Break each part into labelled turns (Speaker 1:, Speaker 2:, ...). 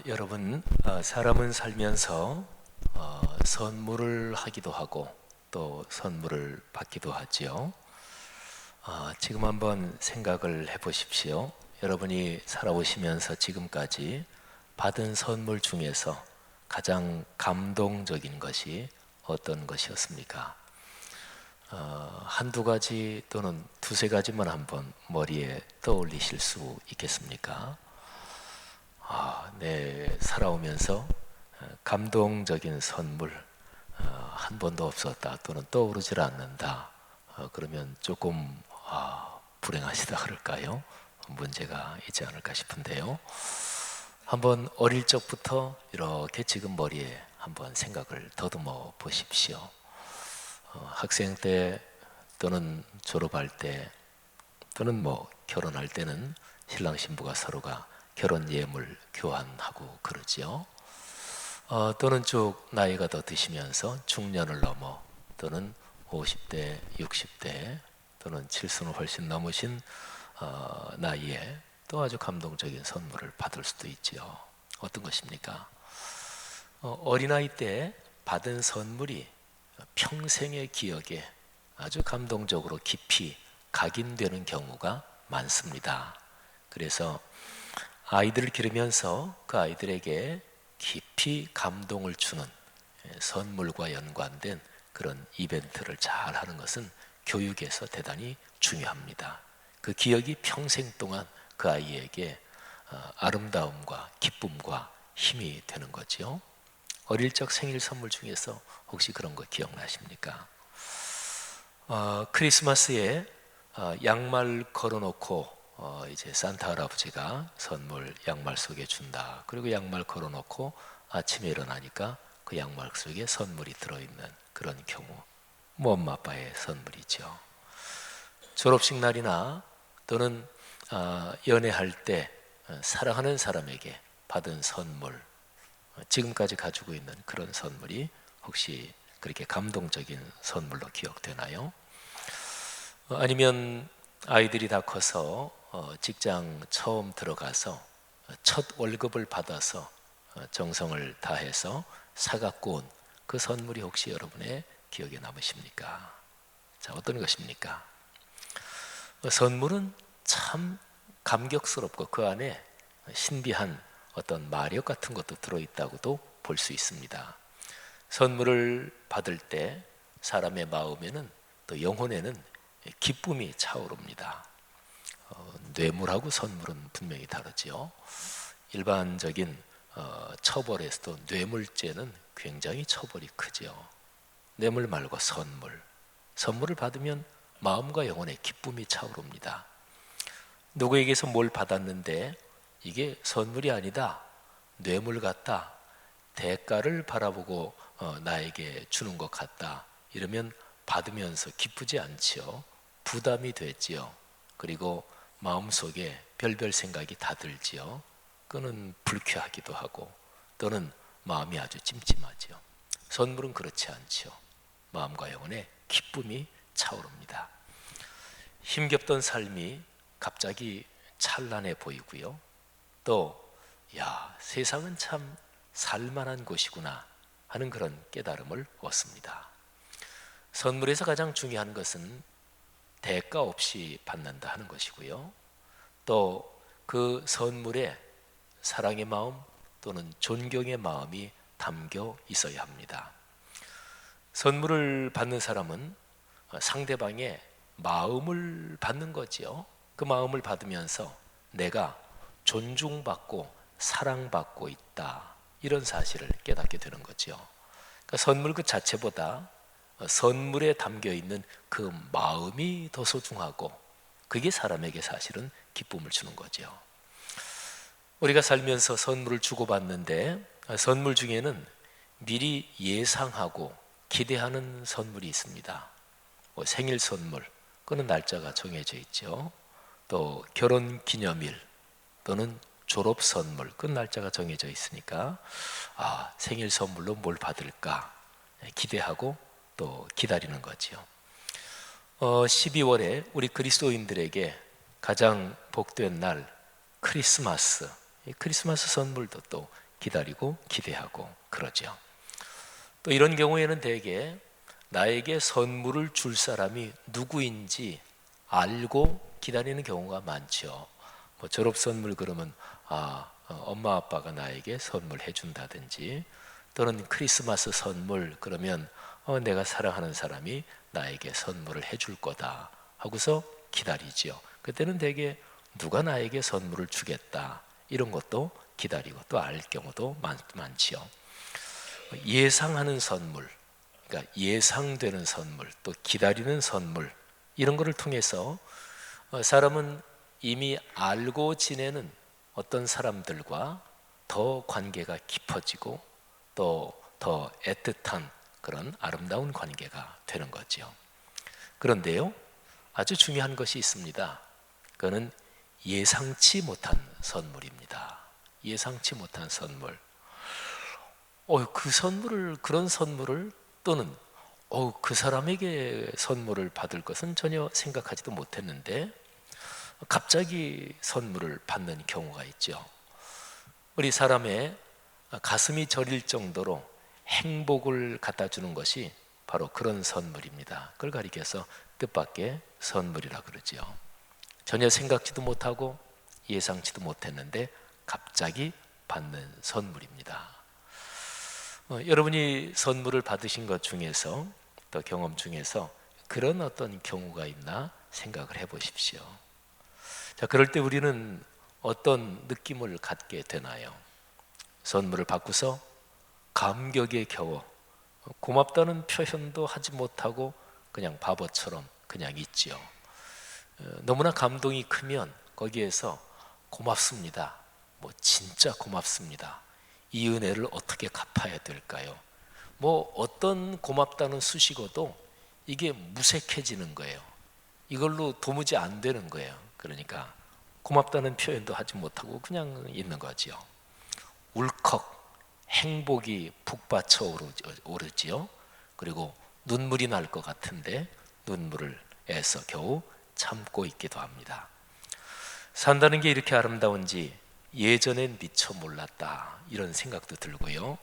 Speaker 1: 여러분, 사람은 살면서 선물을 하기도 하고 또 선물을 받기도 하지요. 지금 한번 생각을 해보십시오. 여러분이 살아오시면서 지금까지 받은 선물 중에서 가장 감동적인 것이 어떤 것이었습니까? 한두 가지 또는 두세 가지만 한번 머리에 떠올리실 수 있겠습니까? 네, 살아오면서 감동적인 선물 한 번도 없었다 또는 떠오르질 않는다. 그러면 조금 불행하시다 그럴까요? 문제가 있지 않을까 싶은데요. 한번 어릴 적부터 이렇게 지금 머리에 한번 생각을 더듬어 보십시오. 학생 때 또는 졸업할 때 또는 결혼할 때는 신랑 신부가 서로가 결혼 예물 교환하고 그러지요. 또는 쭉 나이가 더 드시면서 중년을 넘어 또는 50대, 60대 또는 7순을 훨씬 넘으신 나이에 또 아주 감동적인 선물을 받을 수도 있지요. 어떤 것입니까? 어린아이 때 받은 선물이 평생의 기억에 아주 감동적으로 깊이 각인되는 경우가 많습니다. 그래서 아이들을 기르면서 그 아이들에게 깊이 감동을 주는 선물과 연관된 그런 이벤트를 잘 하는 것은 교육에서 대단히 중요합니다. 그 기억이 평생 동안 그 아이에게 아름다움과 기쁨과 힘이 되는 거죠. 어릴 적 생일 선물 중에서 혹시 그런 거 기억나십니까? 크리스마스에 양말 걸어놓고 이제 산타 할아버지가 선물 양말 속에 준다. 그리고 양말 걸어놓고 아침에 일어나니까 그 양말 속에 선물이 들어있는 그런 경우, 엄마 아빠의 선물이죠. 졸업식 날이나 또는 연애할 때 사랑하는 사람에게 받은 선물, 지금까지 가지고 있는 그런 선물이 혹시 그렇게 감동적인 선물로 기억되나요? 아니면 아이들이 다 커서 직장 처음 들어가서 첫 월급을 받아서 정성을 다해서 사갖고 온 그 선물이 혹시 여러분의 기억에 남으십니까? 자, 어떤 것입니까? 선물은 참 감격스럽고 그 안에 신비한 어떤 마력 같은 것도 들어있다고도 볼 수 있습니다. 선물을 받을 때 사람의 마음에는 또 영혼에는 기쁨이 차오릅니다. 뇌물하고 선물은 분명히 다르지요. 일반적인 처벌에서도 뇌물죄는 굉장히 처벌이 크죠. 뇌물 말고 선물을 받으면 마음과 영혼에 기쁨이 차오릅니다. 누구에게서 뭘 받았는데 이게 선물이 아니다, 뇌물 같다, 대가를 바라보고 나에게 주는 것 같다, 이러면 받으면서 기쁘지 않지요. 부담이 되지요. 그리고 마음속에 별별 생각이 다 들지요. 그는 불쾌하기도 하고 또는 마음이 아주 찜찜하지요. 선물은 그렇지 않지요. 마음과 영혼에 기쁨이 차오릅니다. 힘겹던 삶이 갑자기 찬란해 보이고요. 또 세상은 참 살만한 곳이구나 하는 그런 깨달음을 얻습니다. 선물에서 가장 중요한 것은 대가 없이 받는다 하는 것이고요. 또 그 선물에 사랑의 마음 또는 존경의 마음이 담겨 있어야 합니다. 선물을 받는 사람은 상대방의 마음을 받는 거지요. 그 마음을 받으면서 내가 존중받고 사랑받고 있다, 이런 사실을 깨닫게 되는 거죠. 그러니까 선물 그 자체보다 선물에 담겨 있는 그 마음이 더 소중하고 그게 사람에게 사실은 기쁨을 주는 거죠. 우리가 살면서 선물을 주고받는데 선물 중에는 미리 예상하고 기대하는 선물이 있습니다. 생일 선물, 그는 날짜가 정해져 있죠. 또 결혼 기념일 또는 졸업 선물, 그 날짜가 정해져 있으니까 생일 선물로 뭘 받을까 기대하고 또 기다리는 거지요. 12월에 우리 그리스도인들에게 가장 복된 날 크리스마스, 크리스마스 선물도 또 기다리고 기대하고 그러죠. 또 이런 경우에는 대개 나에게 선물을 줄 사람이 누구인지 알고 기다리는 경우가 많죠. 뭐 졸업 선물 그러면 엄마 아빠가 나에게 선물해 준다든지, 또는 크리스마스 선물 그러면 내가 사랑하는 사람이 나에게 선물을 해줄 거다 하고서 기다리지요. 그때는 대개 누가 나에게 선물을 주겠다 이런 것도 기다리고 또 알 경우도 많지요. 예상하는 선물, 그러니까 예상되는 선물, 또 기다리는 선물, 이런 것을 통해서 사람은 이미 알고 지내는 어떤 사람들과 더 관계가 깊어지고 또 더 애틋한 그런 아름다운 관계가 되는 거죠. 그런데요, 아주 중요한 것이 있습니다. 그거는 예상치 못한 선물입니다. 예상치 못한 선물. 그런 선물을, 또는 그 사람에게 선물을 받을 것은 전혀 생각하지도 못했는데 갑자기 선물을 받는 경우가 있죠. 우리 사람의 가슴이 저릴 정도로 행복을 갖다 주는 것이 바로 그런 선물입니다. 그걸 가리켜서 뜻밖의 선물이라 그러지요. 전혀 생각지도 못하고 예상치도 못했는데 갑자기 받는 선물입니다. 여러분이 선물을 받으신 것 중에서, 또 경험 중에서 그런 어떤 경우가 있나 생각을 해보십시오. 자, 그럴 때 우리는 어떤 느낌을 갖게 되나요? 선물을 받고서 감격에 겨워 고맙다는 표현도 하지 못하고 그냥 바보처럼 그냥 있지요. 너무나 감동이 크면 거기에서 고맙습니다, 뭐 진짜 고맙습니다, 이 은혜를 어떻게 갚아야 될까요? 뭐 어떤 고맙다는 수식어도 이게 무색해지는 거예요. 이걸로 도무지 안 되는 거예요. 그러니까 고맙다는 표현도 하지 못하고 그냥 있는 거지요. 울컥 행복이 북받쳐 오르지요. 그리고 눈물이 날 것 같은데 눈물을 애써 겨우 참고 있기도 합니다. 산다는 게 이렇게 아름다운지 예전엔 미처 몰랐다, 이런 생각도 들고요.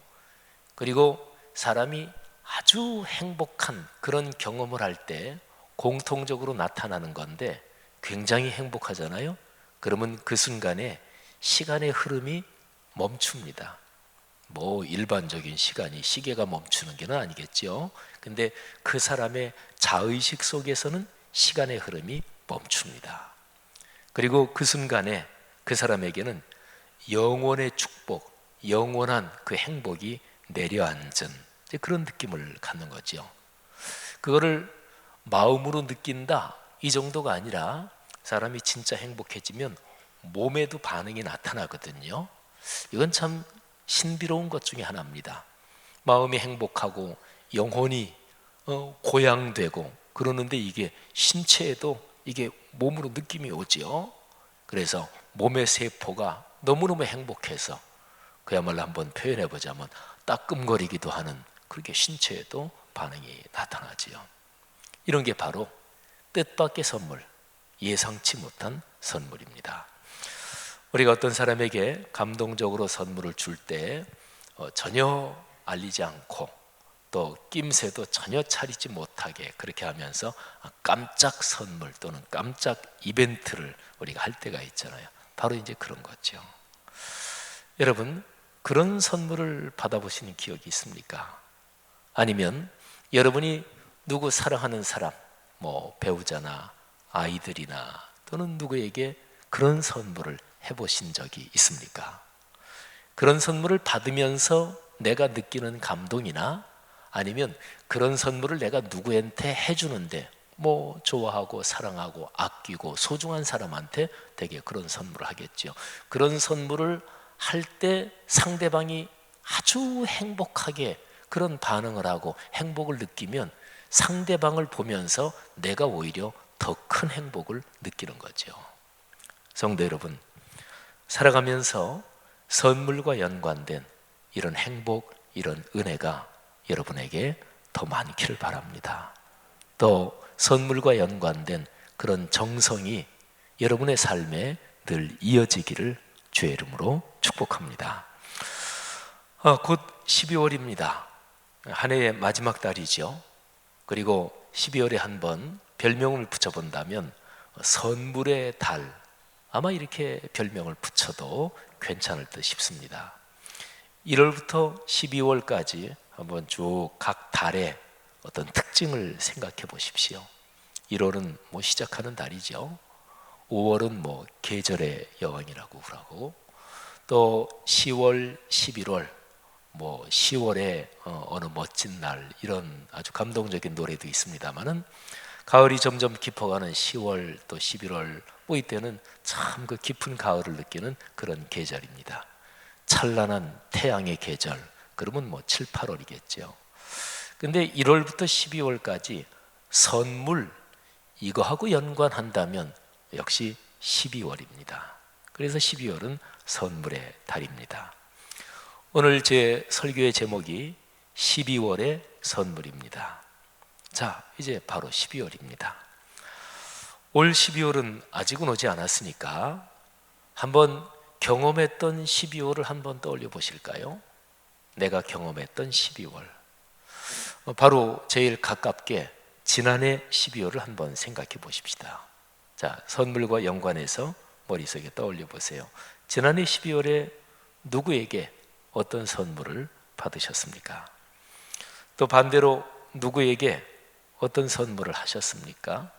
Speaker 1: 그리고 사람이 아주 행복한 그런 경험을 할 때 공통적으로 나타나는 건데 굉장히 행복하잖아요. 그러면 그 순간에 시간의 흐름이 멈춥니다. 뭐 일반적인 시간이 시계가 멈추는 게 아니겠죠. 근데 그 사람의 자의식 속에서는 시간의 흐름이 멈춥니다. 그리고 그 순간에 그 사람에게는 영원의 축복, 영원한 그 행복이 내려앉은 그런 느낌을 갖는 거죠. 그거를 마음으로 느낀다, 이 정도가 아니라 사람이 진짜 행복해지면 몸에도 반응이 나타나거든요. 이건 참 신비로운 것 중에 하나입니다. 마음이 행복하고 영혼이 고양되고 그러는데 이게 신체에도 이게 몸으로 느낌이 오지요. 그래서 몸의 세포가 너무너무 행복해서 그야말로 한번 표현해 보자면 따끔거리기도 하는, 그렇게 신체에도 반응이 나타나지요. 이런 게 바로 뜻밖의 선물, 예상치 못한 선물입니다. 우리가 어떤 사람에게 감동적으로 선물을 줄 때 전혀 알리지 않고 또 낌새도 전혀 차리지 못하게 그렇게 하면서 깜짝 선물 또는 깜짝 이벤트를 우리가 할 때가 있잖아요. 바로 이제 그런 거죠. 여러분, 그런 선물을 받아보시는 기억이 있습니까? 아니면 여러분이 누구 사랑하는 사람, 뭐 배우자나 아이들이나 또는 누구에게 그런 선물을 해보신 적이 있습니까? 그런 선물을 받으면서 내가 느끼는 감동이나 아니면 그런 선물을 내가 누구한테 해주는데 뭐 좋아하고 사랑하고 아끼고 소중한 사람한테 되게 그런 선물을 하겠죠. 그런 선물을 할 때 상대방이 아주 행복하게 그런 반응을 하고 행복을 느끼면 상대방을 보면서 내가 오히려 더 큰 행복을 느끼는 거죠. 성도 여러분, 살아가면서 선물과 연관된 이런 행복, 이런 은혜가 여러분에게 더 많기를 바랍니다. 또 선물과 연관된 그런 정성이 여러분의 삶에 늘 이어지기를 주의 이름으로 축복합니다. 곧 12월입니다. 한 해의 마지막 달이죠. 그리고 12월에 한번 별명을 붙여본다면 선물의 달, 아마 이렇게 별명을 붙여도 괜찮을 듯 싶습니다. 1월부터 12월까지 한번 쭉 각 달의 어떤 특징을 생각해 보십시오. 1월은 시작하는 달이죠. 5월은 계절의 여왕이라고 그러고, 또 10월, 11월, 10월에 어느 멋진 날, 이런 아주 감동적인 노래도 있습니다만은, 가을이 점점 깊어가는 10월 또 11월, 이때는 참 그 깊은 가을을 느끼는 그런 계절입니다. 찬란한 태양의 계절, 그러면 7, 8월이겠죠. 근데 1월부터 12월까지 선물, 이거하고 연관한다면 역시 12월입니다. 그래서 12월은 선물의 달입니다. 오늘 제 설교의 제목이 12월의 선물입니다. 자, 이제 바로 12월입니다. 올 12월은 아직은 오지 않았으니까 한번 경험했던 12월을 한번 떠올려 보실까요? 내가 경험했던 12월. 바로 제일 가깝게 지난해 12월을 한번 생각해 보십시다. 자, 선물과 연관해서 머릿속에 떠올려 보세요. 지난해 12월에 누구에게 어떤 선물을 받으셨습니까? 또 반대로 누구에게 어떤 선물을 하셨습니까?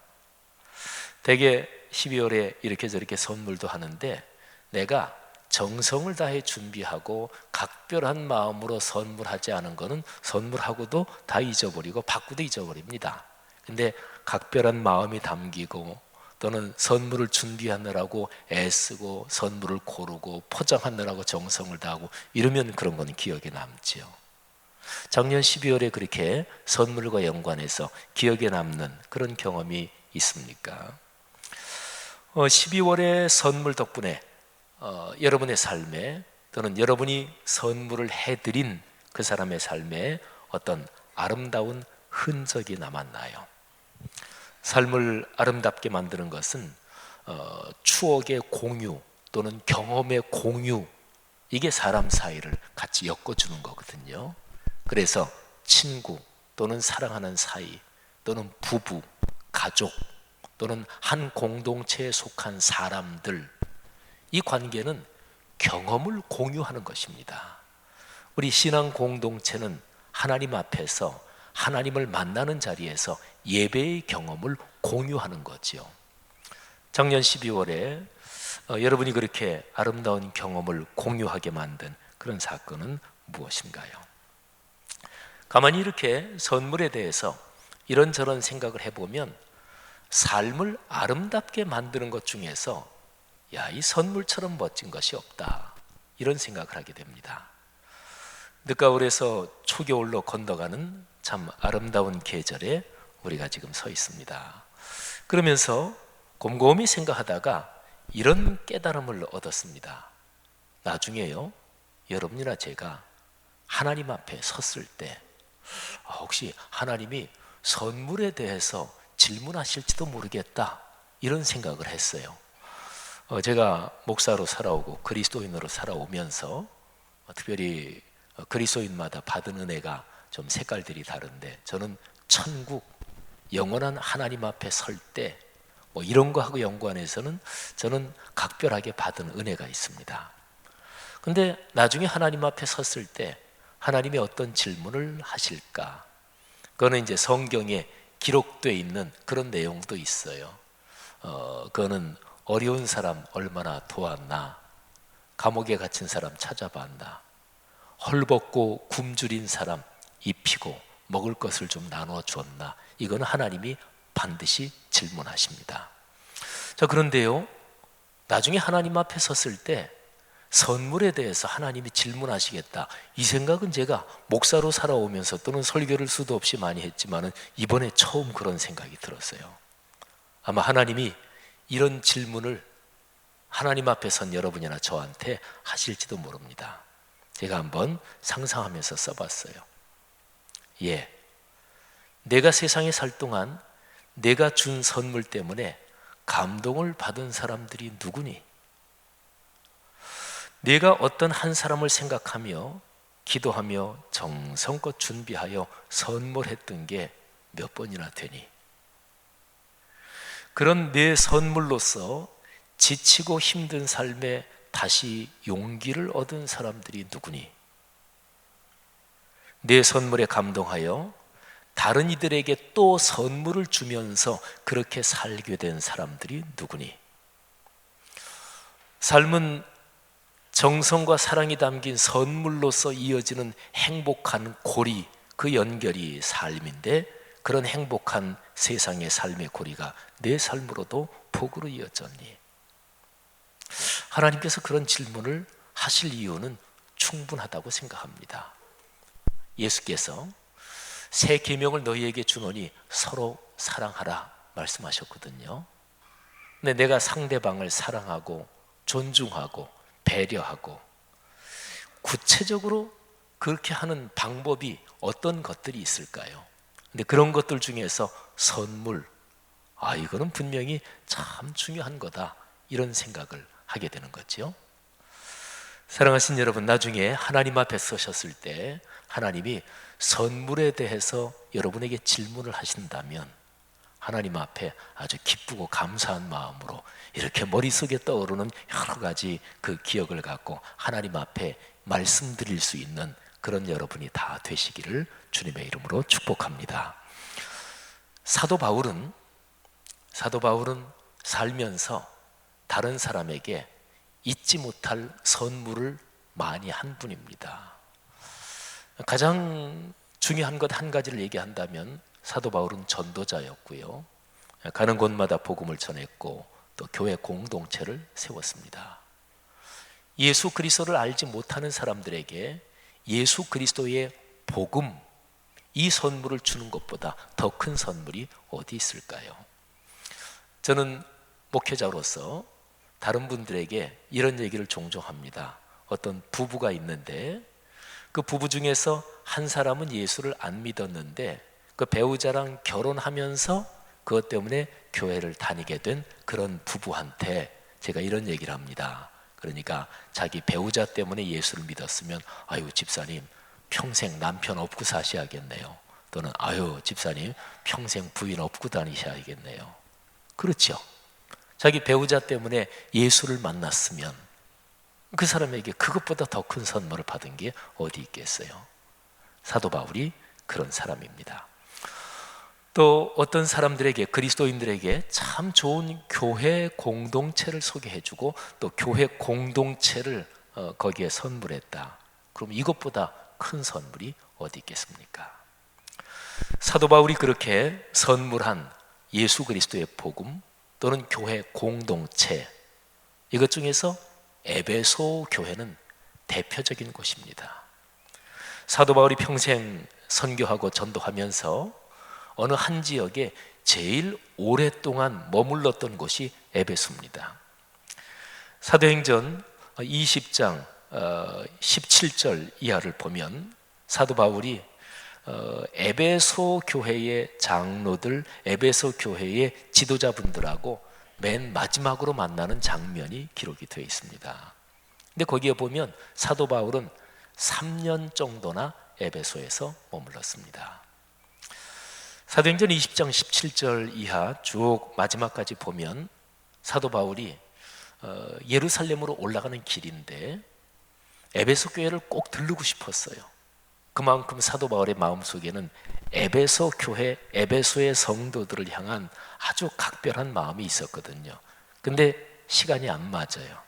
Speaker 1: 대개 12월에 이렇게 저렇게 선물도 하는데, 내가 정성을 다해 준비하고 각별한 마음으로 선물하지 않은 거는 선물하고도 다 잊어버리고 받고도 잊어버립니다. 근데 각별한 마음이 담기고, 또는 선물을 준비하느라고 애쓰고 선물을 고르고 포장하느라고 정성을 다하고 이러면 그런 거는 기억에 남죠. 작년 12월에 그렇게 선물과 연관해서 기억에 남는 그런 경험이 있습니까? 12월의 선물 덕분에 여러분의 삶에, 또는 여러분이 선물을 해드린 그 사람의 삶에 어떤 아름다운 흔적이 남았나요? 삶을 아름답게 만드는 것은 추억의 공유 또는 경험의 공유, 이게 사람 사이를 같이 엮어주는 거거든요. 그래서 친구 또는 사랑하는 사이, 또는 부부, 가족, 또는 한 공동체에 속한 사람들, 이 관계는 경험을 공유하는 것입니다. 우리 신앙 공동체는 하나님 앞에서 하나님을 만나는 자리에서 예배의 경험을 공유하는 거지요. 작년 12월에 여러분이 그렇게 아름다운 경험을 공유하게 만든 그런 사건은 무엇인가요? 가만히 이렇게 선물에 대해서 이런저런 생각을 해보면 삶을 아름답게 만드는 것 중에서 이 선물처럼 멋진 것이 없다, 이런 생각을 하게 됩니다. 늦가을에서 초겨울로 건너가는 참 아름다운 계절에 우리가 지금 서 있습니다. 그러면서 곰곰이 생각하다가 이런 깨달음을 얻었습니다. 나중에요, 여러분이나 제가 하나님 앞에 섰을 때 혹시 하나님이 선물에 대해서 질문하실지도 모르겠다, 이런 생각을 했어요. 제가 목사로 살아오고 그리스도인으로 살아오면서 특별히 그리스도인마다 받은 은혜가 좀 색깔들이 다른데, 저는 천국, 영원한 하나님 앞에 설 때 이런 거하고 연관해서는 저는 각별하게 받은 은혜가 있습니다. 근데 나중에 하나님 앞에 섰을 때 하나님이 어떤 질문을 하실까? 그거는 이제 성경에 기록되어 있는 그런 내용도 있어요. 그거는 어려운 사람 얼마나 도왔나, 감옥에 갇힌 사람 찾아봤나, 헐벗고 굶주린 사람 입히고 먹을 것을 좀 나눠 줬나, 이거는 하나님이 반드시 질문하십니다. 자, 그런데요, 나중에 하나님 앞에 섰을 때 선물에 대해서 하나님이 질문하시겠다, 이 생각은 제가 목사로 살아오면서 또는 설교를 수도 없이 많이 했지만은 이번에 처음 그런 생각이 들었어요. 아마 하나님이 이런 질문을 하나님 앞에 선 여러분이나 저한테 하실지도 모릅니다. 제가 한번 상상하면서 써봤어요. 내가 세상에 살 동안 내가 준 선물 때문에 감동을 받은 사람들이 누구니? 내가 어떤 한 사람을 생각하며 기도하며 정성껏 준비하여 선물했던 게 몇 번이나 되니? 그런 내 선물로서 지치고 힘든 삶에 다시 용기를 얻은 사람들이 누구니? 내 선물에 감동하여 다른 이들에게 또 선물을 주면서 그렇게 살게 된 사람들이 누구니? 삶은 정성과 사랑이 담긴 선물로서 이어지는 행복한 고리, 그 연결이 삶인데, 그런 행복한 세상의 삶의 고리가 내 삶으로도 복으로 이어졌니? 하나님께서 그런 질문을 하실 이유는 충분하다고 생각합니다. 예수께서 새 계명을 너희에게 주노니 서로 사랑하라 말씀하셨거든요. 근데 내가 상대방을 사랑하고 존중하고 배려하고 구체적으로 그렇게 하는 방법이 어떤 것들이 있을까요? 근데 그런 것들 중에서 선물, 이거는 분명히 참 중요한 거다, 이런 생각을 하게 되는 거죠. 사랑하신 여러분, 나중에 하나님 앞에 서셨을 때 하나님이 선물에 대해서 여러분에게 질문을 하신다면 하나님 앞에 아주 기쁘고 감사한 마음으로 이렇게 머릿속에 떠오르는 여러 가지 그 기억을 갖고 하나님 앞에 말씀드릴 수 있는 그런 여러분이 다 되시기를 주님의 이름으로 축복합니다. 사도 바울은 살면서 다른 사람에게 잊지 못할 선물을 많이 한 분입니다. 가장 중요한 것 한 가지를 얘기한다면 사도 바울은 전도자였고요, 가는 곳마다 복음을 전했고 또 교회 공동체를 세웠습니다. 예수 그리스도를 알지 못하는 사람들에게 예수 그리스도의 복음, 이 선물을 주는 것보다 더 큰 선물이 어디 있을까요? 저는 목회자로서 다른 분들에게 이런 얘기를 종종 합니다. 어떤 부부가 있는데 그 부부 중에서 한 사람은 예수를 안 믿었는데 그 배우자랑 결혼하면서 그것 때문에 교회를 다니게 된 그런 부부한테 제가 이런 얘기를 합니다. 그러니까 자기 배우자 때문에 예수를 믿었으면 아유 집사님 평생 남편 없고 사셔야겠네요. 또는 아유 집사님 평생 부인 없고 다니셔야겠네요. 그렇죠. 자기 배우자 때문에 예수를 만났으면 그 사람에게 그것보다 더 큰 선물을 받은 게 어디 있겠어요? 사도 바울이 그런 사람입니다. 또 어떤 사람들에게, 그리스도인들에게 참 좋은 교회 공동체를 소개해주고 또 교회 공동체를 거기에 선물했다. 그럼 이것보다 큰 선물이 어디 있겠습니까? 사도 바울이 그렇게 선물한 예수 그리스도의 복음 또는 교회 공동체, 이것 중에서 에베소 교회는 대표적인 곳입니다. 사도 바울이 평생 선교하고 전도하면서 어느 한 지역에 제일 오랫동안 머물렀던 곳이 에베소입니다. 사도행전 20장 17절 이하를 보면 사도 바울이 에베소 교회의 장로들, 에베소 교회의 지도자분들하고 맨 마지막으로 만나는 장면이 기록이 되어 있습니다. 근데 거기에 보면 사도 바울은 3년 정도나 에베소에서 머물렀습니다. 사도행전 20장 17절 이하 쭉 마지막까지 보면 사도 바울이 예루살렘으로 올라가는 길인데 에베소 교회를 꼭 들르고 싶었어요. 그만큼 사도 바울의 마음속에는 에베소 교회, 에베소의 성도들을 향한 아주 각별한 마음이 있었거든요. 근데 시간이 안 맞아요.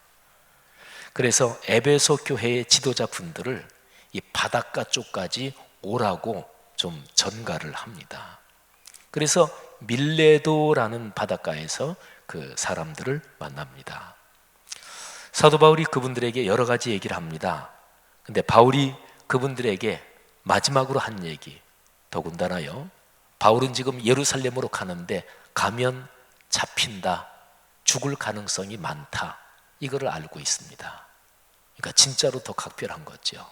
Speaker 1: 그래서 에베소 교회의 지도자분들을 이 바닷가 쪽까지 오라고 좀 전가를 합니다. 그래서 밀레도라는 바닷가에서 그 사람들을 만납니다. 사도 바울이 그분들에게 여러 가지 얘기를 합니다. 근데 바울이 그분들에게 마지막으로 한 얘기, 더군다나요, 바울은 지금 예루살렘으로 가는데 가면 잡힌다, 죽을 가능성이 많다, 이거를 알고 있습니다. 그러니까 진짜로 더 각별한 거죠.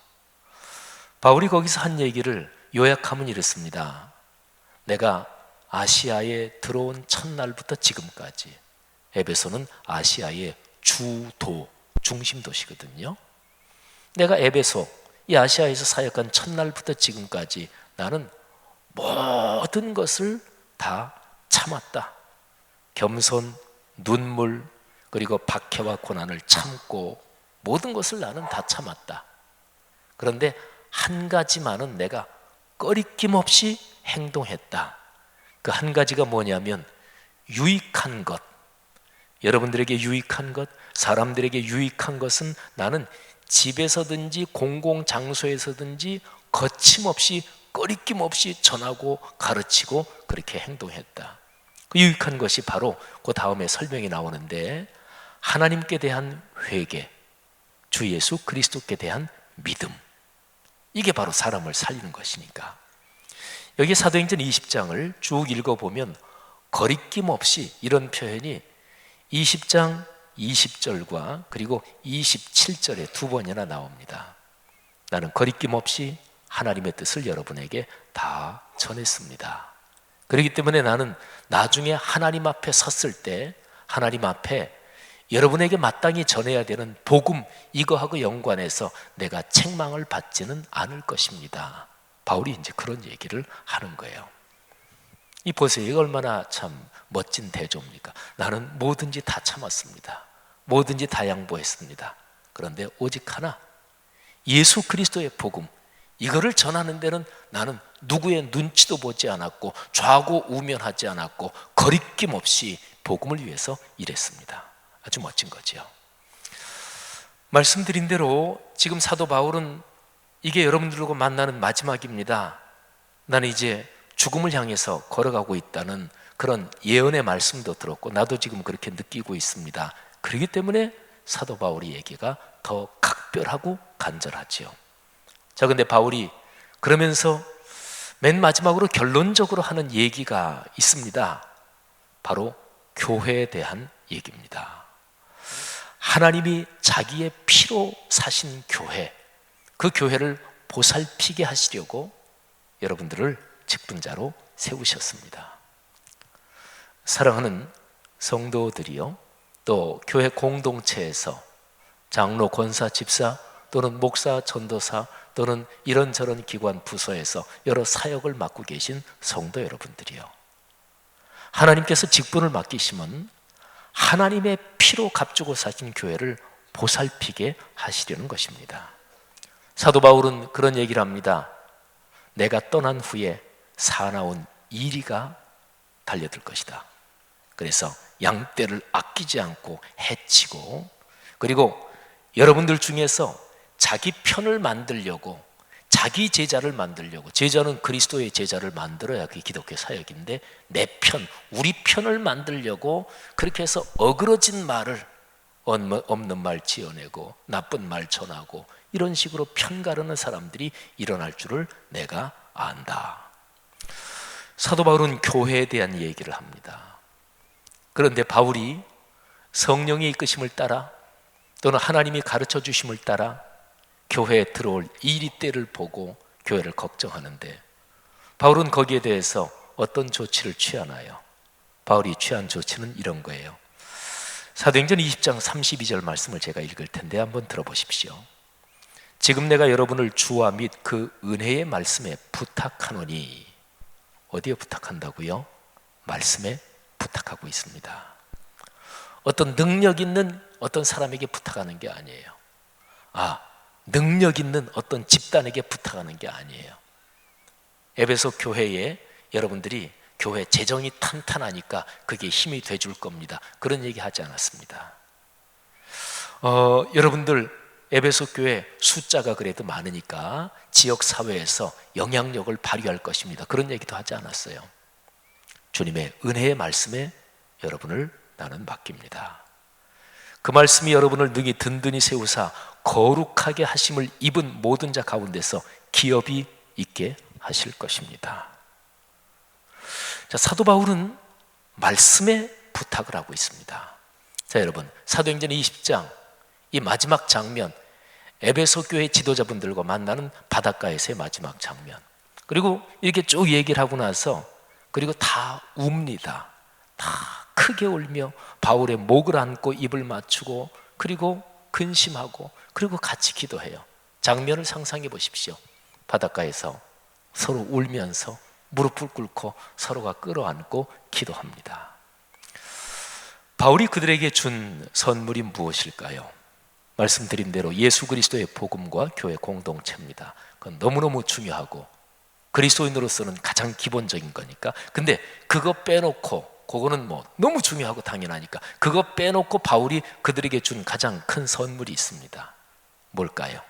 Speaker 1: 바울이 거기서 한 얘기를 요약하면 이렇습니다. 내가 아시아에 들어온 첫날부터 지금까지, 에베소는 아시아의 주도, 중심 도시거든요. 내가 에베소, 이 아시아에서 사역한 첫날부터 지금까지 나는 모든 것을 다 참았다. 겸손, 눈물, 그리고 박해와 고난을 참고 모든 것을 나는 다 참았다. 그런데 한 가지만은 내가 꺼리낌 없이 행동했다. 그 한 가지가 뭐냐면 유익한 것. 여러분들에게 유익한 것, 사람들에게 유익한 것은 나는 집에서든지 공공장소에서든지 거침없이 꺼리낌 없이 전하고 가르치고 그렇게 행동했다. 그 유익한 것이 바로 그 다음에 설명이 나오는데 하나님께 대한 회개, 주 예수 그리스도께 대한 믿음, 이게 바로 사람을 살리는 것이니까. 여기 사도행전 20장을 쭉 읽어보면 거리낌 없이 이런 표현이 20장 20절과 그리고 27절에 두 번이나 나옵니다. 나는 거리낌 없이 하나님의 뜻을 여러분에게 다 전했습니다. 그렇기 때문에 나는 나중에 하나님 앞에 섰을 때 하나님 앞에 여러분에게 마땅히 전해야 되는 복음 이거하고 연관해서 내가 책망을 받지는 않을 것입니다. 바울이 이제 그런 얘기를 하는 거예요. 이 보세요. 이거 얼마나 참 멋진 대조입니까? 나는 뭐든지 다 참았습니다. 뭐든지 다 양보했습니다. 그런데 오직 하나, 예수 그리스도의 복음, 이거를 전하는 데는 나는 누구의 눈치도 보지 않았고 좌고 우면하지 않았고 거리낌 없이 복음을 위해서 일했습니다. 아주 멋진 거죠. 말씀드린 대로 지금 사도 바울은 이게 여러분들과 만나는 마지막입니다. 나는 이제 죽음을 향해서 걸어가고 있다는 그런 예언의 말씀도 들었고 나도 지금 그렇게 느끼고 있습니다. 그렇기 때문에 사도 바울의 얘기가 더 각별하고 간절하지요. 자, 근데 바울이 그러면서 맨 마지막으로 결론적으로 하는 얘기가 있습니다. 바로 교회에 대한 얘기입니다. 하나님이 자기의 피로 사신 교회, 그 교회를 보살피게 하시려고 여러분들을 직분자로 세우셨습니다. 사랑하는 성도들이요, 또 교회 공동체에서 장로, 권사, 집사 또는 목사, 전도사 또는 이런저런 기관 부서에서 여러 사역을 맡고 계신 성도 여러분들이요, 하나님께서 직분을 맡기시면 하나님의 피로 값주고 사신 교회를 보살피게 하시려는 것입니다. 사도 바울은 그런 얘기를 합니다. 내가 떠난 후에 사나운 이리가 달려들 것이다. 그래서 양떼를 아끼지 않고 해치고, 그리고 여러분들 중에서 자기 편을 만들려고, 자기 제자를 만들려고, 제자는 그리스도의 제자를 만들어야 그게 기독교 사역인데, 내 편, 우리 편을 만들려고 그렇게 해서 어그러진 말을, 없는 말 지어내고 나쁜 말 전하고 이런 식으로 편가르는 사람들이 일어날 줄을 내가 안다. 사도 바울은 교회에 대한 얘기를 합니다. 그런데 바울이 성령의 이끄심을 따라 또는 하나님이 가르쳐 주심을 따라 교회에 들어올 이리 때를 보고 교회를 걱정하는데, 바울은 거기에 대해서 어떤 조치를 취하나요? 바울이 취한 조치는 이런 거예요. 사도행전 20장 32절 말씀을 제가 읽을 텐데 한번 들어보십시오. 지금 내가 여러분을 주와 및 그 은혜의 말씀에 부탁하노니, 어디에 부탁한다고요? 말씀에 부탁하고 있습니다. 어떤 능력 있는 어떤 사람에게 부탁하는 게 아니에요. 능력 있는 어떤 집단에게 부탁하는 게 아니에요. 에베소 교회에 여러분들이 교회 재정이 탄탄하니까 그게 힘이 돼줄 겁니다. 그런 얘기 하지 않았습니다. 여러분들 에베소 교회 숫자가 그래도 많으니까 지역 사회에서 영향력을 발휘할 것입니다. 그런 얘기도 하지 않았어요. 주님의 은혜의 말씀에 여러분을 나는 맡깁니다. 그 말씀이 여러분을 능히 든든히 세우사 거룩하게 하심을 입은 모든 자 가운데서 기업이 있게 하실 것입니다. 자, 사도 바울은 말씀에 부탁을 하고 있습니다. 자, 여러분, 사도행전 20장 이 마지막 장면, 에베소 교회 지도자분들과 만나는 바닷가에서의 마지막 장면, 그리고 이렇게 쭉 얘기를 하고 나서 그리고 다 웁니다. 다 크게 울며 바울의 목을 안고 입을 맞추고 그리고 근심하고 그리고 같이 기도해요. 장면을 상상해 보십시오. 바닷가에서 서로 울면서 무릎을 꿇고 서로가 끌어안고 기도합니다. 바울이 그들에게 준 선물이 무엇일까요? 말씀드린 대로 예수 그리스도의 복음과 교회 공동체입니다. 그건 너무너무 중요하고 그리스도인으로서는 가장 기본적인 거니까. 근데 그거 빼놓고, 그거는 뭐 너무 중요하고 당연하니까 그거 빼놓고 바울이 그들에게 준 가장 큰 선물이 있습니다. 뭘까요?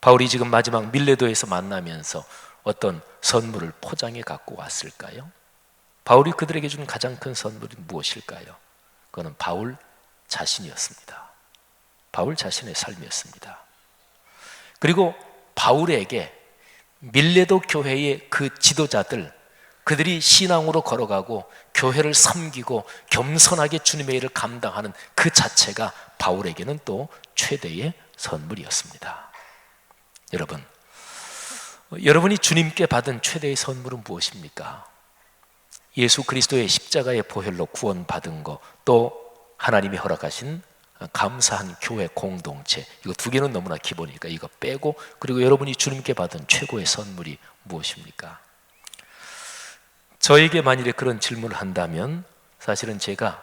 Speaker 1: 바울이 지금 마지막 밀레도에서 만나면서 어떤 선물을 포장해 갖고 왔을까요? 바울이 그들에게 준 가장 큰 선물이 무엇일까요? 그거는 바울 자신이었습니다. 바울 자신의 삶이었습니다. 그리고 바울에게 밀레도 교회의 그 지도자들, 그들이 신앙으로 걸어가고 교회를 섬기고 겸손하게 주님의 일을 감당하는 그 자체가 바울에게는 또 최대의 선물이었습니다. 여러분, 여러분이 주님께 받은 최대의 선물은 무엇입니까? 예수 그리스도의 십자가의 보혈로 구원받은 것, 또 하나님이 허락하신 감사한 교회 공동체, 이거 두 개는 너무나 기본이니까 이거 빼고, 그리고 여러분이 주님께 받은 최고의 선물이 무엇입니까? 저에게 만일에 그런 질문을 한다면 사실은 제가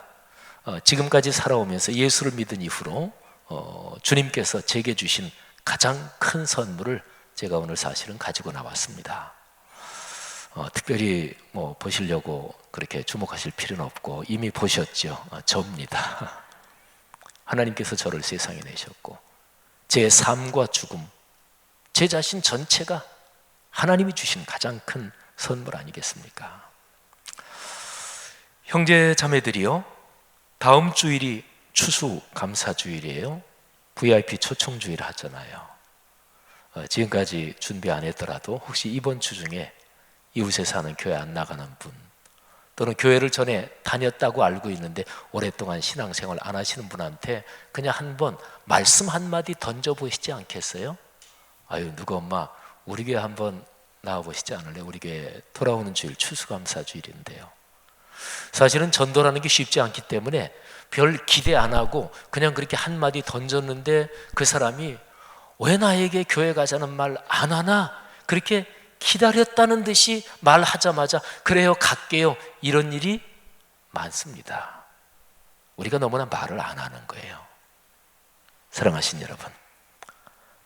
Speaker 1: 지금까지 살아오면서 예수를 믿은 이후로 주님께서 제게 주신 가장 큰 선물을 제가 오늘 사실은 가지고 나왔습니다. 특별히 뭐 보시려고 그렇게 주목하실 필요는 없고 이미 보셨죠. 저입니다. 하나님께서 저를 세상에 내셨고 제 삶과 죽음, 제 자신 전체가 하나님이 주신 가장 큰 선물 아니겠습니까? 형제 자매들이요, 다음 주일이 추수감사주일이에요. VIP 초청주일 하잖아요. 지금까지 준비 안 했더라도 혹시 이번 주 중에 이웃에 사는 교회 안 나가는 분, 또는 교회를 전에 다녔다고 알고 있는데 오랫동안 신앙생활 안 하시는 분한테 그냥 한번 말씀 한마디 던져보시지 않겠어요? 아유, 누가 엄마 우리 교회 한번 나와보시지 않을래? 우리 교회 돌아오는 주일 추수감사주일인데요. 사실은 전도라는 게 쉽지 않기 때문에 별 기대 안 하고 그냥 그렇게 한마디 던졌는데 그 사람이 왜 나에게 교회 가자는 말 안 하나? 그렇게 기다렸다는 듯이 말하자마자 그래요, 갈게요, 이런 일이 많습니다. 우리가 너무나 말을 안 하는 거예요. 사랑하신 여러분,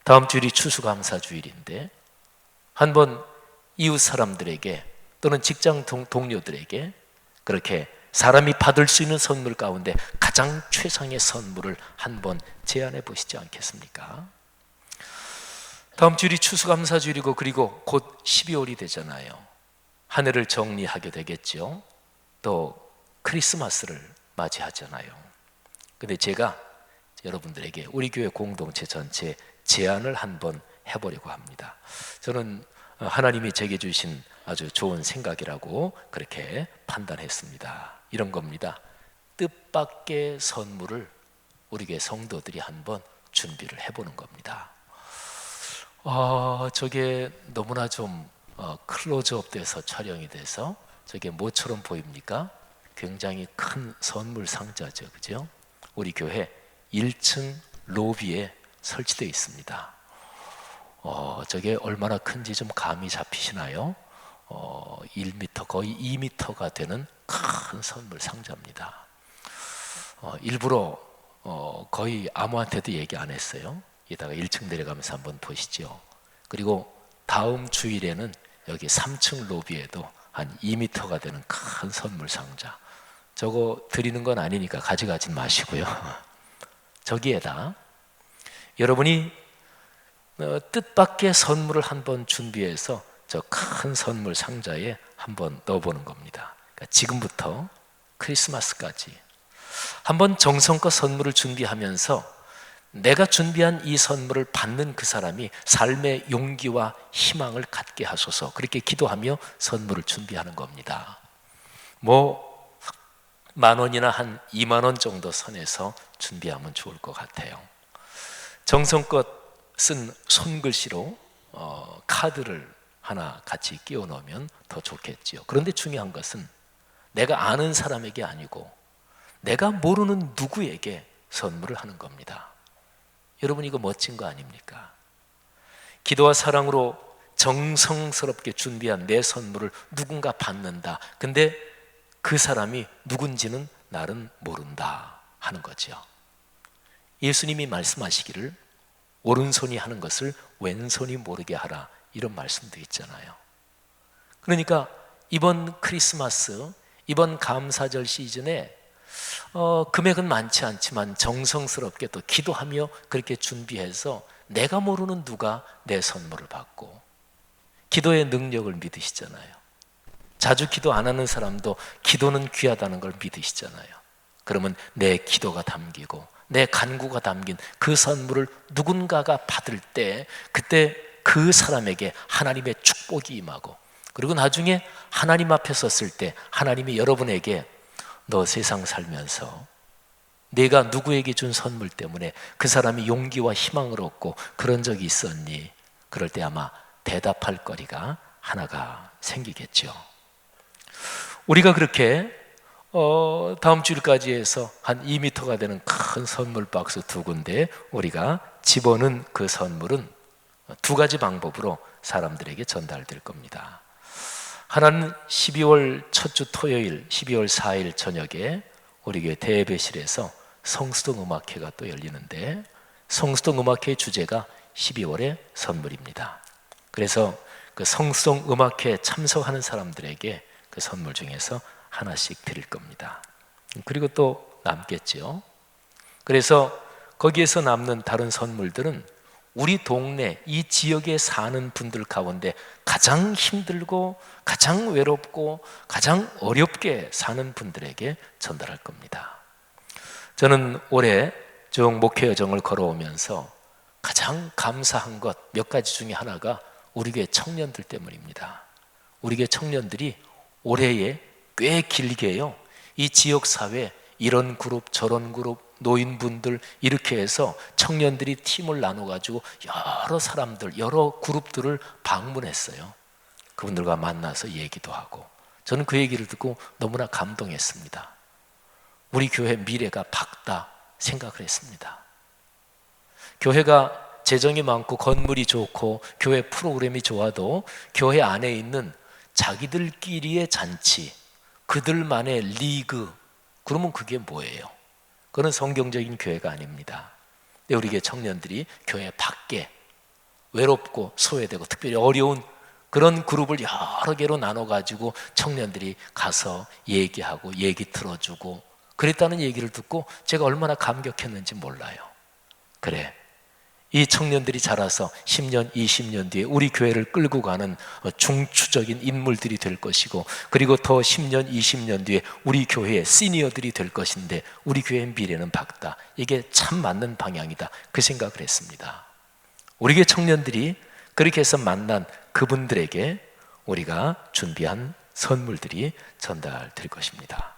Speaker 1: 다음 주일이 추수감사주일인데 한번 이웃 사람들에게 또는 직장 동료들에게 그렇게 사람이 받을 수 있는 선물 가운데 가장 최상의 선물을 한번 제안해 보시지 않겠습니까? 다음 주일이 추수감사주일이고 그리고 곧 12월이 되잖아요. 한 해를 정리하게 되겠죠. 또 크리스마스를 맞이하잖아요. 근데 제가 여러분들에게 우리 교회 공동체 전체 제안을 한번 해보려고 합니다. 저는 하나님이 제게 주신 아주 좋은 생각이라고 그렇게 판단했습니다. 이런 겁니다. 뜻밖의 선물을 우리 교회 성도들이 한번 준비를 해보는 겁니다. 저게 너무나 좀 클로즈업 돼서 촬영이 돼서 저게 뭐처럼 보입니까? 굉장히 큰 선물 상자죠, 그죠? 우리 교회 1층 로비에 설치되어 있습니다. 저게 얼마나 큰지 좀 감이 잡히시나요? 1m 거의 2m가 되는 큰 선물 상자입니다. 일부러 거의 아무한테도 얘기 안 했어요. 이따가 1층 내려가면서 한번 보시죠. 그리고 다음 주일에는 여기 3층 로비에도 한 2m가 되는 큰 선물 상자. 저거 드리는 건 아니니까 가져가지 마시고요. 저기에다 여러분이 뜻밖의 선물을 한번 준비해서 저 큰 선물 상자에 한번 넣어보는 겁니다. 그러니까 지금부터 크리스마스까지 한번 정성껏 선물을 준비하면서 내가 준비한 이 선물을 받는 그 사람이 삶의 용기와 희망을 갖게 하소서, 그렇게 기도하며 선물을 준비하는 겁니다. 뭐 10,000원이나 한 20,000원 정도 선에서 준비하면 좋을 것 같아요. 정성껏 쓴 손글씨로 카드를 하나 같이 끼워 넣으면 더 좋겠지요. 그런데 중요한 것은 내가 아는 사람에게 아니고 내가 모르는 누구에게 선물을 하는 겁니다. 여러분, 이거 멋진 거 아닙니까? 기도와 사랑으로 정성스럽게 준비한 내 선물을 누군가 받는다. 근데 그 사람이 누군지는 나는 모른다 하는 거죠. 예수님이 말씀하시기를 오른손이 하는 것을 왼손이 모르게 하라, 이런 말씀도 있잖아요. 그러니까 이번 크리스마스, 이번 감사절 시즌에 금액은 많지 않지만 정성스럽게 또 기도하며 그렇게 준비해서 내가 모르는 누가 내 선물을 받고, 기도의 능력을 믿으시잖아요. 자주 기도 안 하는 사람도 기도는 귀하다는 걸 믿으시잖아요. 그러면 내 기도가 담기고 내 간구가 담긴 그 선물을 누군가가 받을 때, 그때 그 사람에게 하나님의 축복이 임하고, 그리고 나중에 하나님 앞에 섰을 때 하나님이 여러분에게 너 세상 살면서 내가 누구에게 준 선물 때문에 그 사람이 용기와 희망을 얻고 그런 적이 있었니? 그럴 때 아마 대답할 거리가 하나가 생기겠죠. 우리가 그렇게 다음 주일까지 해서 한 2m가 되는 큰 선물 박스 2군데 우리가 집어넣은 그 선물은 2가지 방법으로 사람들에게 전달될 겁니다. 하나는 12월 첫 주 토요일 12월 4일 저녁에 우리 교회 대예배실에서 성수동 음악회가 또 열리는데, 성수동 음악회의 주제가 12월의 선물입니다. 그래서 그 성수동 음악회에 참석하는 사람들에게 그 선물 중에서 하나씩 드릴 겁니다. 그리고 또 남겠죠. 그래서 거기에서 남는 다른 선물들은 우리 동네 이 지역에 사는 분들 가운데 가장 힘들고 가장 외롭고 가장 어렵게 사는 분들에게 전달할 겁니다. 저는 올해 쭉 목회 여정을 걸어오면서 가장 감사한 것 몇 가지 중에 하나가 우리 교회 청년들 때문입니다. 우리 교회 청년들이 올해에 꽤 길게요, 이 지역사회 이런 그룹 저런 그룹 노인분들 이렇게 해서 청년들이 팀을 나눠가지고 여러 사람들 여러 그룹들을 방문했어요. 그분들과 만나서 얘기도 하고, 저는 그 얘기를 듣고 너무나 감동했습니다. 우리 교회 미래가 밝다 생각을 했습니다. 교회가 재정이 많고 건물이 좋고 교회 프로그램이 좋아도 교회 안에 있는 자기들끼리의 잔치, 그들만의 리그, 그러면 그게 뭐예요? 그건 성경적인 교회가 아닙니다. 근데 우리 교회 청년들이 교회 밖에 외롭고 소외되고 특별히 어려운 그런 그룹을 여러 개로 나눠가지고 청년들이 가서 얘기하고 얘기 들어주고 그랬다는 얘기를 듣고 제가 얼마나 감격했는지 몰라요. 그래, 이 청년들이 자라서 10년, 20년 뒤에 우리 교회를 끌고 가는 중추적인 인물들이 될 것이고, 그리고 더 10년, 20년 뒤에 우리 교회의 시니어들이 될 것인데 우리 교회의 미래는 밝다. 이게 참 맞는 방향이다. 그 생각을 했습니다. 우리 교회 청년들이 그렇게 해서 만난 그분들에게 우리가 준비한 선물들이 전달될 것입니다.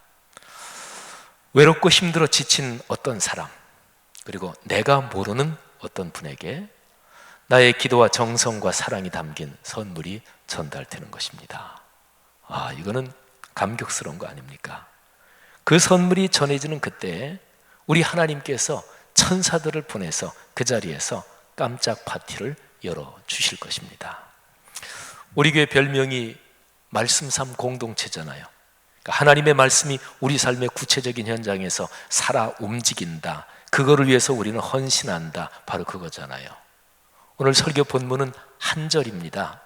Speaker 1: 외롭고 힘들어 지친 어떤 사람, 그리고 내가 모르는 어떤 분에게 나의 기도와 정성과 사랑이 담긴 선물이 전달되는 것입니다. 이거는 감격스러운 거 아닙니까? 그 선물이 전해지는 그때 우리 하나님께서 천사들을 보내서 그 자리에서 깜짝 파티를 열어주실 것입니다. 우리 교회 별명이 말씀 삶 공동체잖아요. 그러니까 하나님의 말씀이 우리 삶의 구체적인 현장에서 살아 움직인다. 그거를 위해서 우리는 헌신한다. 바로 그거잖아요. 오늘 설교 본문은 한 절입니다.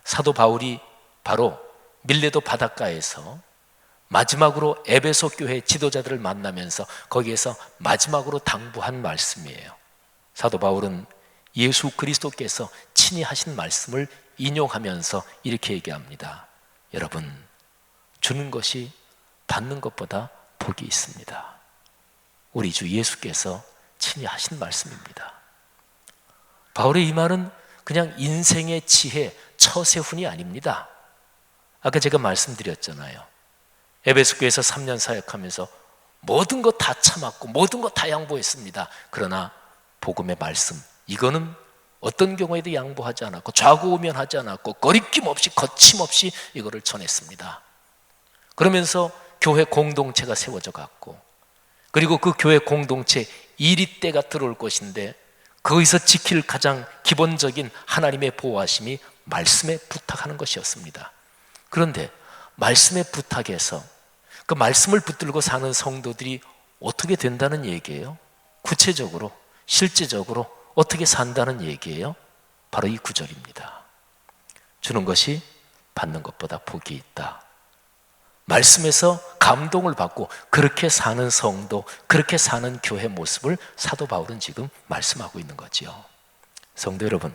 Speaker 1: 사도 바울이 바로 밀레도 바닷가에서 마지막으로 에베소 교회 지도자들을 만나면서 거기에서 마지막으로 당부한 말씀이에요. 사도 바울은 예수 그리스도께서 친히 하신 말씀을 인용하면서 이렇게 얘기합니다. 여러분, 주는 것이 받는 것보다 복이 있습니다. 우리 주 예수께서 친히 하신 말씀입니다. 바울의 이 말은 그냥 인생의 지혜, 처세훈이 아닙니다. 아까 제가 말씀드렸잖아요. 에베소 교회에서 3년 사역하면서 모든 것 다 참았고 모든 것 다 양보했습니다. 그러나 복음의 말씀, 이거는 어떤 경우에도 양보하지 않았고 좌고우면하지 않았고 거리낌 없이 거침없이 이거를 전했습니다. 그러면서 교회 공동체가 세워져 갔고, 그리고 그 교회 공동체 이리 때가 들어올 것인데 거기서 지킬 가장 기본적인 하나님의 보호하심이 말씀에 부탁하는 것이었습니다. 그런데 말씀에 부탁해서 그 말씀을 붙들고 사는 성도들이 어떻게 된다는 얘기예요? 구체적으로, 실제적으로 어떻게 산다는 얘기예요? 바로 이 구절입니다. 주는 것이 받는 것보다 복이 있다. 말씀에서 감동을 받고 그렇게 사는 성도, 그렇게 사는 교회 모습을 사도 바울은 지금 말씀하고 있는 거지요. 성도 여러분,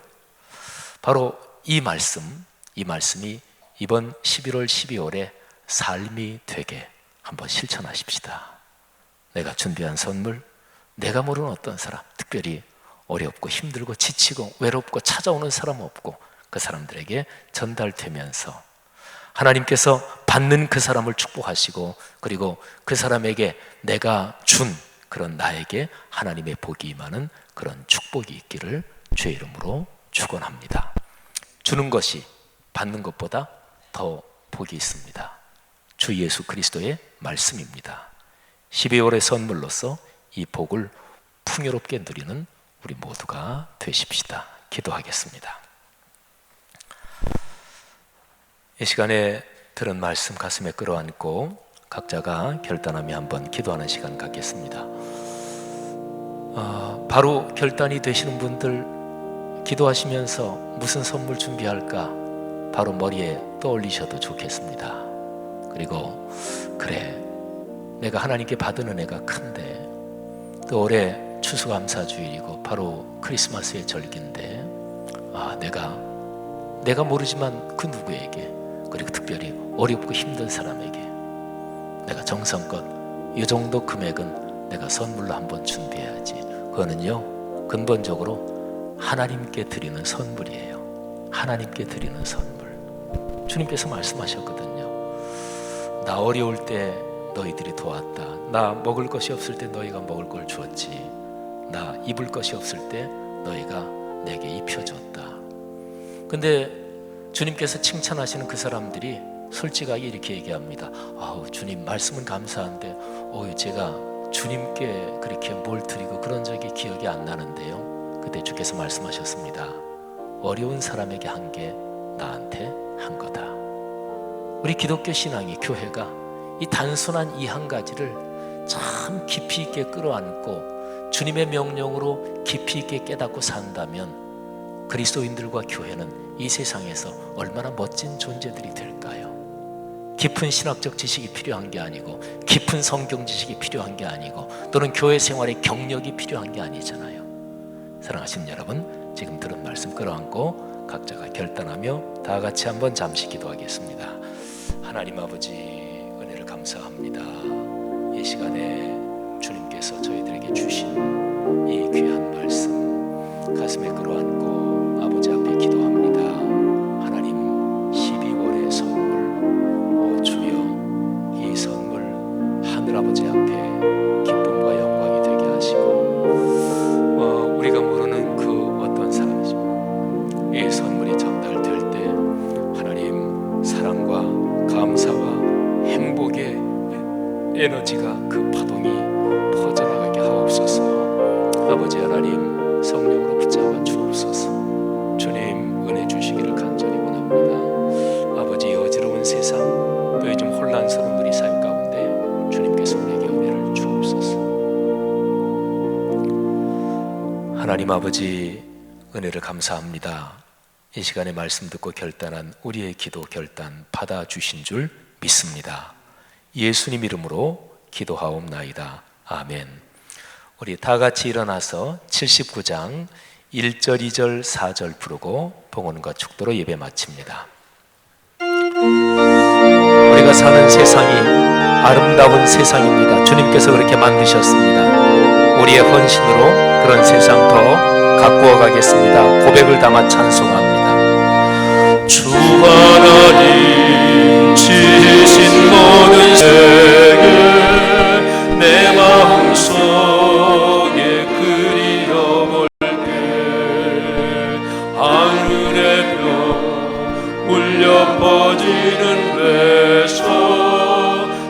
Speaker 1: 바로 이 말씀이 이번 11월, 12월에 삶이 되게 한번 실천하십시다. 내가 준비한 선물, 내가 모르는 어떤 사람, 특별히 어렵고 힘들고 지치고 외롭고 찾아오는 사람 없고 그 사람들에게 전달되면서 하나님께서 받는 그 사람을 축복하시고, 그리고 그 사람에게 내가 준 그런 나에게 하나님의 복이 임하는 그런 축복이 있기를 주의 이름으로 축원합니다. 주는 것이 받는 것보다 더 복이 있습니다. 주 예수 그리스도의 말씀입니다. 12월의 선물로서 이 복을 풍요롭게 누리는 우리 모두가 되십시다. 기도하겠습니다. 이 시간에 들은 말씀 가슴에 끌어안고 각자가 결단하며 한번 기도하는 시간 갖겠습니다. 바로 결단이 되시는 분들, 기도하시면서 무슨 선물 준비할까 바로 머리에 떠올리셔도 좋겠습니다. 그리고 그래, 내가 하나님께 받은 은혜가 큰데, 또 올해 추수감사주일이고 바로 크리스마스의 절기인데, 내가 모르지만 그 누구에게, 그리고 특별히 어렵고 힘든 사람에게 내가 정성껏 이 정도 금액은 내가 선물로 한번 준비해야지. 그거는요, 근본적으로 하나님께 드리는 선물이에요. 하나님께 드리는 선물. 주님께서 말씀하셨거든요. 나 어려울 때 너희들이 도왔다. 나 먹을 것이 없을 때 너희가 먹을 걸 주었지. 나 입을 것이 없을 때 너희가 내게 입혀줬다. 근데 주님께서 칭찬하시는 그 사람들이 솔직하게 이렇게 얘기합니다. 주님, 말씀은 감사한데 제가 주님께 그렇게 뭘 드리고 그런 적이 기억이 안 나는데요. 그때 주께서 말씀하셨습니다. 어려운 사람에게 한 게 나한테 한 거다. 우리 기독교 신앙이, 교회가 이 단순한 이 한 가지를 참 깊이 있게 끌어안고 주님의 명령으로 깊이 있게 깨닫고 산다면 그리스도인들과 교회는 이 세상에서 얼마나 멋진 존재들이 될까요? 깊은 신학적 지식이 필요한 게 아니고, 깊은 성경 지식이 필요한 게 아니고, 또는 교회 생활의 경력이 필요한 게 아니잖아요. 사랑하시는 여러분, 지금 들은 말씀 끌어안고 각자가 결단하며 다 같이 한번 잠시 기도하겠습니다. 하나님 아버지, 은혜를 감사합니다. 이 시간에 주님께서 저희들에게 주신 이 귀한 말씀 가슴에 끌어안고 아버지 앞에 기도합니다. 하나님, 12월의 선물, 주여, 이 선물 하늘아버지 앞에 기쁨과 영광이 되게 하시고, 우리가 모르는 그 어떤 사람이죠, 이 선물이 전달될 때 하나님, 사랑과 감사와 행복의 에너지가, 그 파동이 퍼져나가게 하옵소서. 아버지 하나님, 성령으로 붙잡아 주옵소서. 주님, 은혜 주시기를 간절히 원합니다. 아버지, 어지러운 세상, 또 요즘 혼란스러운 우리 사역 가운데 주님께서 우리에게 은혜를 주옵소서. 하나님 아버지, 은혜를 감사합니다. 이 시간에 말씀 듣고 결단한 우리의 기도 결단 받아주신 줄 믿습니다. 예수님 이름으로 기도하옵나이다. 아멘. 우리 다 같이 일어나서 79장 1절, 2절, 4절 부르고 봉헌과 축도로 예배 마칩니다. 우리가 사는 세상이 아름다운 세상입니다. 주님께서 그렇게 만드셨습니다. 우리의 헌신으로 그런 세상 더 가꾸어 가겠습니다. 고백을 담아 찬송합니다. 주 하나님 지으신 모든 세계 내 마음속에 그리워볼게. 하늘의 별 울려 퍼지는 배서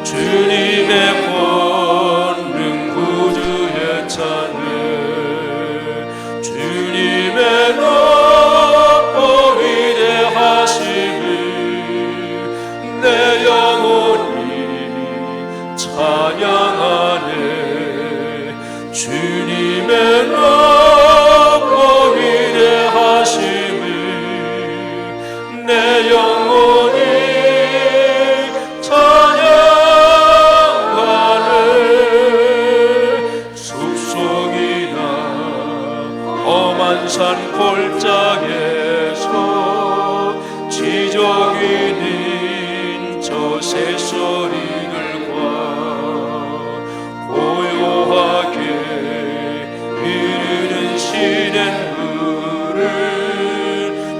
Speaker 1: 주님의 권능 구주의 찬양, 주님의
Speaker 2: 산 골짜기에서 지저귀는 저 새소리들과 고요하게 흐르는 시냇물을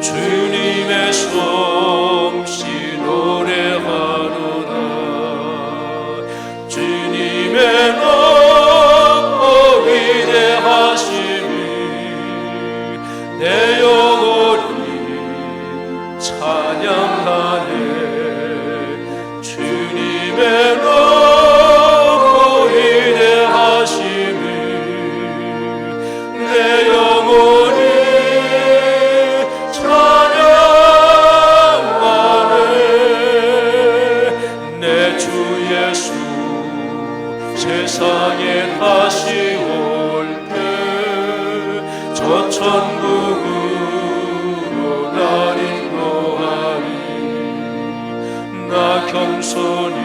Speaker 2: 주님의 솜씨 노래하노라. 주님의 너무 위대하심이 내 영혼이 찬양하네. 주님의 너무 위대하심이 내 영혼이 찬양하네. 내 주 예수 세상에 다시 올 때 저 천국으로 날 인도하리. 나 겸손히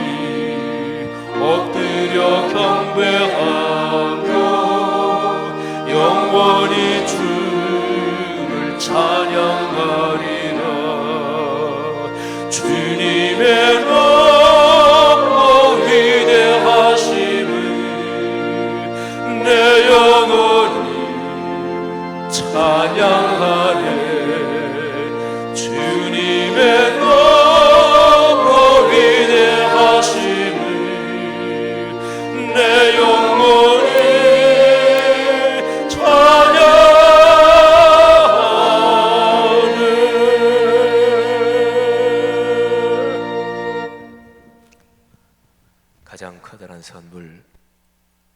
Speaker 2: 엎드려 경배하며 영원히 주를 찬양하리라. 주님의 너무 위대하심을 내 영혼이 찬양하네. 주님의 너무 위대하심을 내 영혼이 찬양하네.
Speaker 1: 가장 커다란 선물,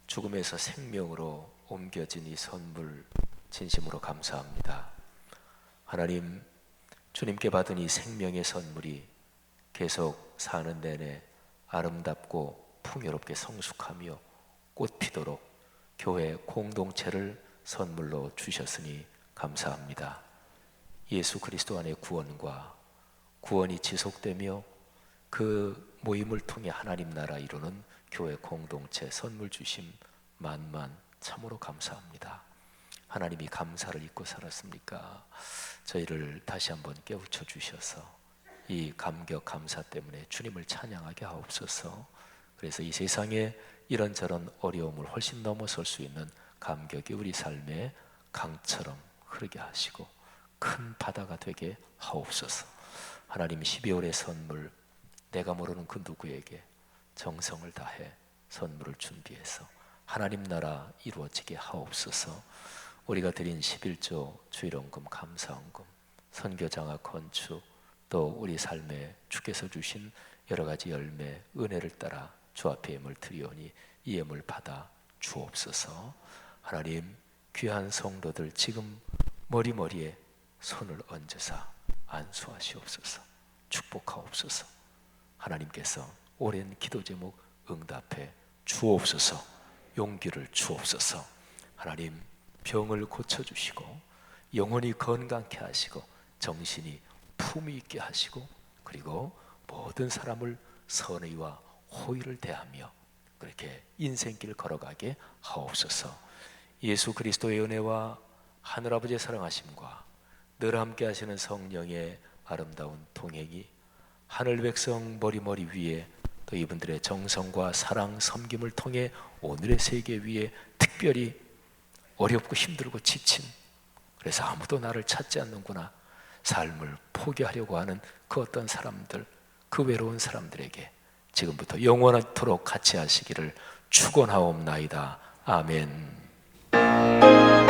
Speaker 1: 죽음에서 생명으로 옮겨진 이 선물 진심으로 감사합니다. 하나님, 주님께 받은 이 생명의 선물이 계속 사는 내내 아름답고 풍요롭게 성숙하며 꽃피도록 교회 공동체를 선물로 주셨으니 감사합니다. 예수 그리스도 안의 구원과 구원이 지속되며 그 모임을 통해 하나님 나라 이루는 교회 공동체 선물 주심 만만 참으로 감사합니다. 하나님이 감사를 잊고 살았습니까? 저희를 다시 한번 깨우쳐 주셔서 이 감격 감사 때문에 주님을 찬양하게 하옵소서. 그래서 이 세상에 이런저런 어려움을 훨씬 넘어설 수 있는 감격이 우리 삶에 강처럼 흐르게 하시고 큰 바다가 되게 하옵소서. 하나님, 12월의 선물, 내가 모르는 그 누구에게 정성을 다해 선물을 준비해서 하나님 나라 이루어지게 하옵소서. 우리가 드린 11조 주일원금 감사원금, 선교장학 건축, 또 우리 삶에 주께서 주신 여러 가지 열매 은혜를 따라 주 앞에 예물 드리오니 이 예물 받아 주옵소서. 하나님, 귀한 성도들 지금 머리머리에 손을 얹으사 안수하시옵소서. 축복하옵소서. 하나님께서 오랜 기도 제목 응답해 주옵소서. 용기를 주옵소서. 하나님, 병을 고쳐주시고 영혼이 건강케 하시고 정신이 품위 있게 하시고 그리고 모든 사람을 선의와 호의를 대하며 그렇게 인생길 걸어가게 하옵소서. 예수 그리스도의 은혜와 하늘아버지의 사랑하심과 늘 함께 하시는 성령의 아름다운 동행이 하늘 백성 머리머리 위에 또 이분들의 정성과 사랑 섬김을 통해 오늘의 세계 위에 특별히 어렵고 힘들고 지친, 그래서 아무도 나를 찾지 않는구나, 삶을 포기하려고 하는 그 어떤 사람들, 그 외로운 사람들에게 지금부터 영원토록 같이 하시기를 축원하옵나이다. 아멘.